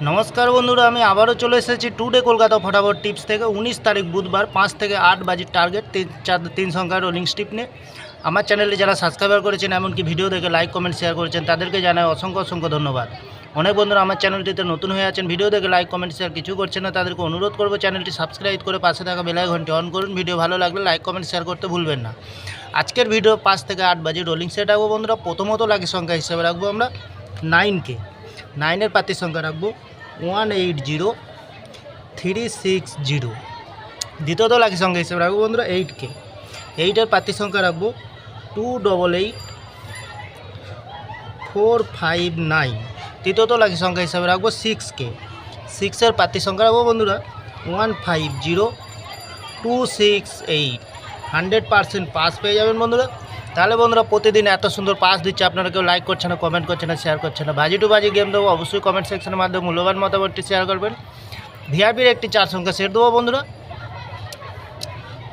নমস্কার বন্ধুরা, আমি আবারও চলে এসেছি টুডে কলকাতা ফটাফট টিপস থেকে 19 তারিখ বুধবার 5 থেকে 8 বাজির টার্গেট 3 সংখ্যার রোলিং স্টিপ নিয়ে। আমার চ্যানেলে যারা সাবস্ক্রাইবার করেছেন, এমনকি ভিডিও দেখে লাইক কমেন্ট শেয়ার করেছেন, তাদেরকে জানাই অসংখ্য অসংখ্য ধন্যবাদ। অনেক বন্ধুরা আমার চ্যানেলটিতে নতুন হয়ে আছেন, ভিডিও দেখে লাইক কমেন্ট শেয়ার কিছু করছেন না, তাদেরকে অনুরোধ করবো চ্যানেলটি সাবস্ক্রাইব করে পাশে থাকা বেল আইকনটি অন করুন। ভিডিও ভালো লাগলে লাইক কমেন্ট শেয়ার করতে ভুলবেন না। আজকের ভিডিও 5 থেকে 8 বাজে রোলিং সেট রাখবো বন্ধুরা। প্রথমত লাকি সংখ্যা হিসেবে রাখবো আমরা 9কে। 9-এর প্রার্থীর সংখ্যা রাখবো 180360। দ্বিতীয়ত লাকি সংখ্যা হিসেবে রাখবো বন্ধুরা 8কে। 8-এর প্রার্থীর সংখ্যা রাখবো 288459। তৃতীয়ত লাকি সংখ্যা হিসেবে রাখবো 6কে। 6-এর প্রার্থীর সংখ্যা রাখবো বন্ধুরা 150268। 100% পাস পেয়ে যাবেন বন্ধুরা। তাহলে বন্ধুরা, প্রতিদিন এত সুন্দর পাস দিচ্ছে, আপনারা কেউ লাইক করছে না, কমেন্ট করছে না, শেয়ার করছে না। বাজি টু বাজি গেম দেবো, অবশ্যই কমেন্ট সেকশনের মাধ্যমে মূল্যবান মতামতটি শেয়ার করবেন। ভিআইপির একটি 4 সংখ্যা সেট দেবো বন্ধুরা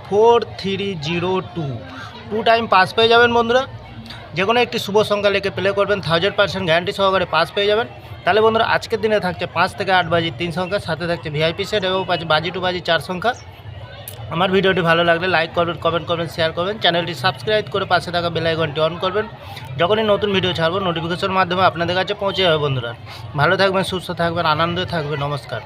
4302। 2 টাইম পাস পেয়ে যাবেন বন্ধুরা। যে কোনো একটি শুভ সংখ্যা লিখে প্লে করবেন, 1000% গ্যারান্টি সহকারে পাস পেয়ে যাবেন। তাহলে বন্ধুরা, আজকের দিনে থাকছে 5 থেকে 8 বাজি 3 সংখ্যা, সাথে থাকছে ভিআইপি সেট এবং বাজি টু বাজি 4 সংখ্যা। আমার ভিডিওটি ভালো লাগলে লাইক করবেন, কমেন্ট করবেন, শেয়ার করবেন, চ্যানেলটি সাবস্ক্রাইব করে পাশে থাকা বেল আইকনটি অন করবেন। যখনই নতুন ভিডিও ছাড়বো নোটিফিকেশনের মাধ্যমে আপনাদের কাছে পৌঁছে যাবে বন্ধুরা। ভালো থাকবেন, সুস্থ থাকবেন, আনন্দে থাকবেন। নমস্কার।